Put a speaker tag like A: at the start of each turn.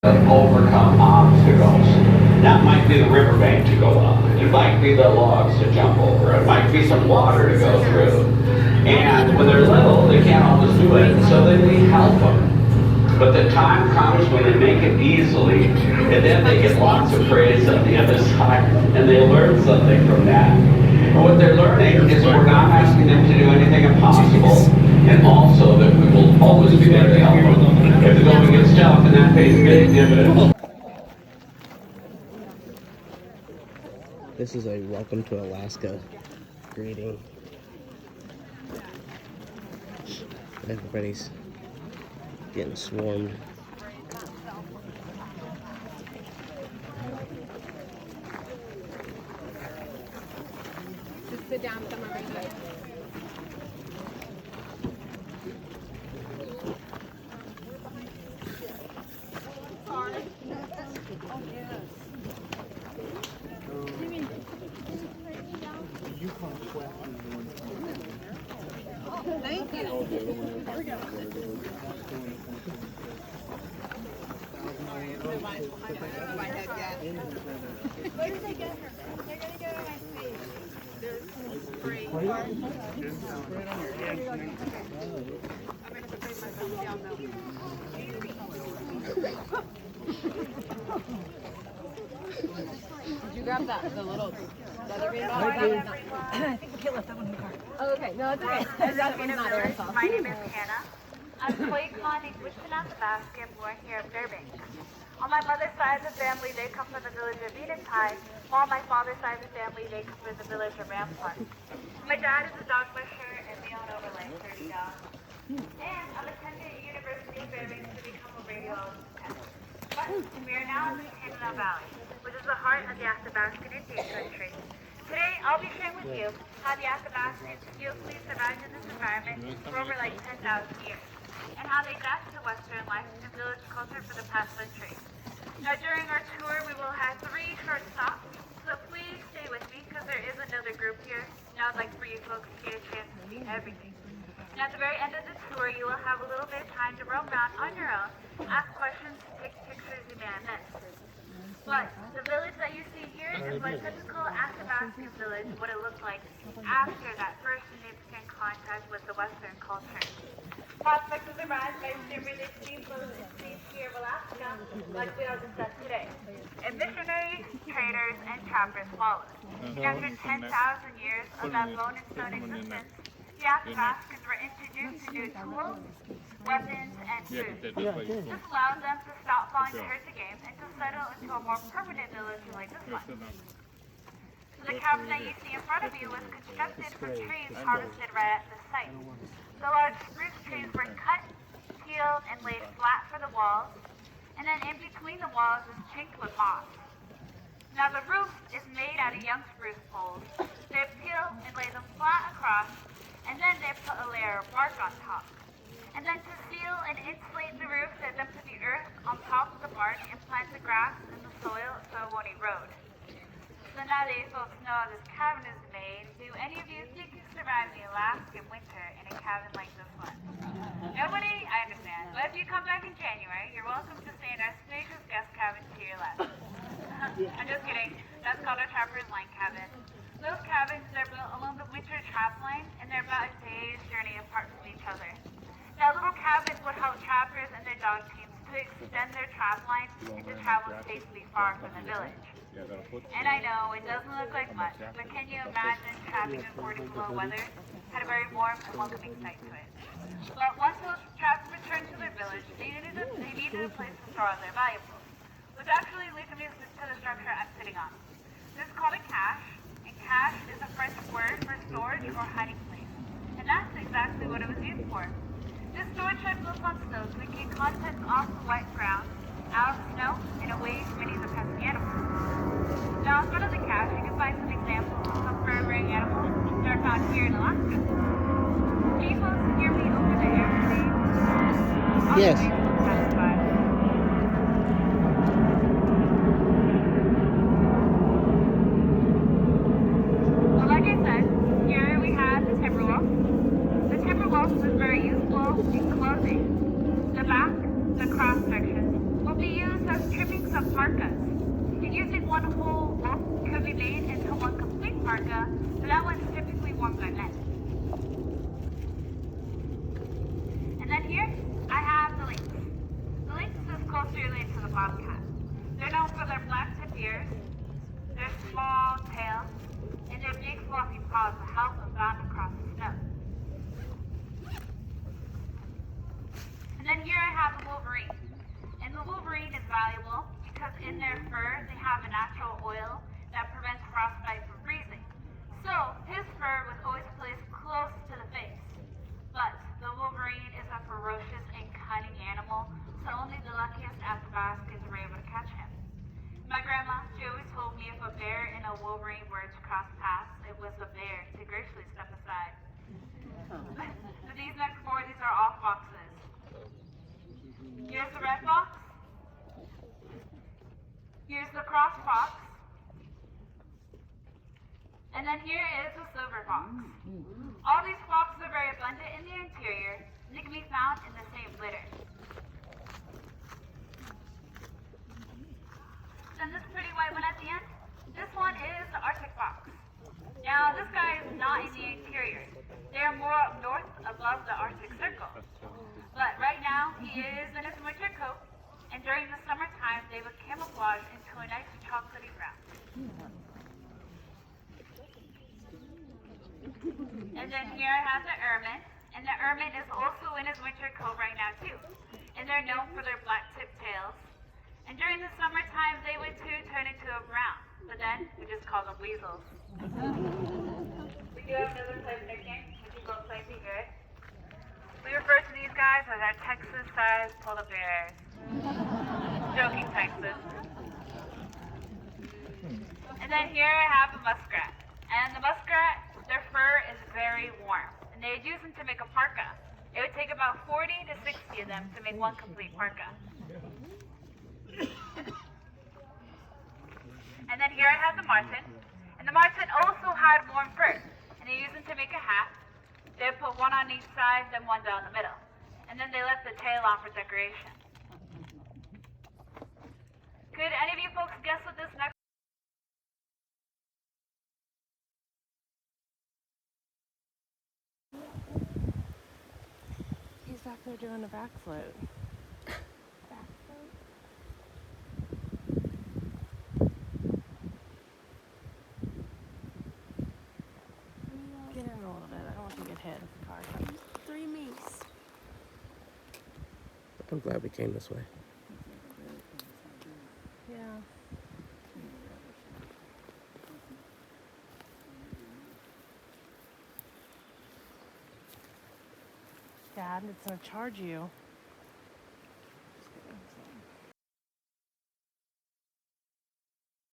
A: overcome obstacles. That might be the riverbank to go up. It might be the logs to jump over. It might be some water to go through. And when they're little, they can't always do it, so they need help them. But the time comes when they make it easily, and then they get lots of praise on the other side, and they learn something from that. And what they're learning is we're not asking them to do anything impossible, and also that we will always be there to help them. If the going gets tough, and that pays big dividends.
B: This is a welcome to Alaska greeting. Everybody's getting swarmed.
C: Just sit down somewhere right there. Thank you. There we go. Where did they get her? They're going to go to my face. There's spray. I'm going to spray myself down though. Did you grab that? The little leather green bottle? I think the kid left that one in the car. Oh, okay. No, it's okay. That one's not there.
D: My name is Chena. I'm Koi Khan English Athabasca, born here in Fairbanks. On my mother's side of the family, they come from the village of Venus, while on my father's side of the family, they come from the village of Rampart. My dad is a dog musher, and we own over like 30 dogs. And I'm attending University of Fairbanks to become a radiologist. But we are now in the Chena Valley, which is the heart of the Athabascan Indian country. Today, I'll be sharing with you how the Athabascans skillfully survived in this environment for over like 10,000 years, and how they adapted to Western life and village culture for the past century. Now, during our tour, we will have 3 short stops, so please stay with me because there is another group here. Now, I'd like for you folks to get a chance to see everything. Now, at the very end of the tour, you will have a little bit of time to roam around on your own, ask questions, take pictures you may have missed. But the village that you see here is what typical Athabascan village would have looked like after that first significant contact with the Western culture. Prospects of the rise by stimulated steamboats and seas here of Alaska, like we all discussed today. And missionaries, traders, and trappers followed. And after 10,000 years of that bone and stone existence, the Athabascans were introduced to new tools, weapons, and food. This allowed them to stop falling to herd the game and to settle into a more permanent village like this one. So the cabin that you see in front of you was constructed from trees harvested right at the site. The large spruce trees were cut, peeled, and laid flat for the walls, and then in between the walls is chinked with moss. Now the roof is made out of young spruce poles. They peel and lay them flat across, and then they put a layer of bark on top. And then to seal and insulate the roof, they dump the earth on top of the bark and plant the grass in the soil so it won't erode. So now that you folks know how this cabin is made, do any of you think you survive the Alaskan winter in a cabin like this one? Nobody? I understand. But if you come back in January, you're welcome to stay in our spacious guest cabin to your left. I'm just kidding. That's called a trapper's line cabin. Those cabins are built along the winter trap line, and they're about a day's journey apart from each other. Now, little cabins would help trappers and their dog teams to extend their trap line and to travel safely far from the village. And I know, it doesn't look like much, but can you imagine trapping in 40 below weather? Had a very warm and welcoming sight to it. But once those trappers returned to their village, they needed a place to store all their valuables, which actually leads me to the structure I'm sitting on. This is called a cache, and cache is a French word for storage or hiding place. And that's exactly what it was used for. This storage shed built on stilts to keep contents off the wet ground, out of the snow, and away from any of the pesky animals. Now, in front of the cache, you can find some examples of some fur-bearing animals that are found here in Alaska. Can you folks hear me over the air?
B: Yes.
D: Well, like I said, here we have the timber wolf. The timber wolf was very useful in clothing. The back, the cross section, will be used as parkas. And using one whole wolf could be made into one complete parka, but that one's typically worn by men. And then here, I have the lynx. The lynx is closely related to the bobcat. They're known for their black-tipped ears, their small tail, and their big fluffy paws that help them bound across the snow. And then here I have the wolverine. And the wolverine is valuable because in their fur they have a natural oil that prevents frostbite from freezing. So his fur was always placed close to the face. But the wolverine is a ferocious and cunning animal, so only the luckiest at the baskets were able to catch him. My grandma, she always told me if a bear and a wolverine were to cross paths, it was the bear to gracefully step aside. These next four, these are all foxes. Here's the red fox. Here's the cross fox. And then here is the silver fox. All these foxes are very abundant in the interior, and they can be found in the same litter. And this pretty white one at the end, this one is the Arctic fox. Now, this guy is not in the interior. They are more up north above the Arctic Circle. But right now, he is in his winter coat, and during the summertime, they would camouflage into a nice chocolatey brown. And then here I have the ermine, and the ermine is also in his winter coat right now too. And they're known for their black-tipped tails. And during the summertime, they would too turn into a brown, but then we just call them weasels. We do have another type of nickname, which is called Plenty Good. We refer to these guys as our Texas-sized polar bears. Joking, Texas. And then here I have the muskrat. And the muskrat, their fur is very warm. And they'd use them to make a parka. It would take about 40 to 60 of them to make one complete parka. And then here I have the marten. And the marten also had warm fur. And they used them to make a hat. They would put one on each side, then one down the middle. And then they left the tail on for decoration. Could any of you folks guess what this next
C: He's back there doing a backflip. Get in a little bit. I don't want to get hit with the car. 3 me's.
B: I'm glad we came this way.
C: Yeah. Dad, it's gonna charge you.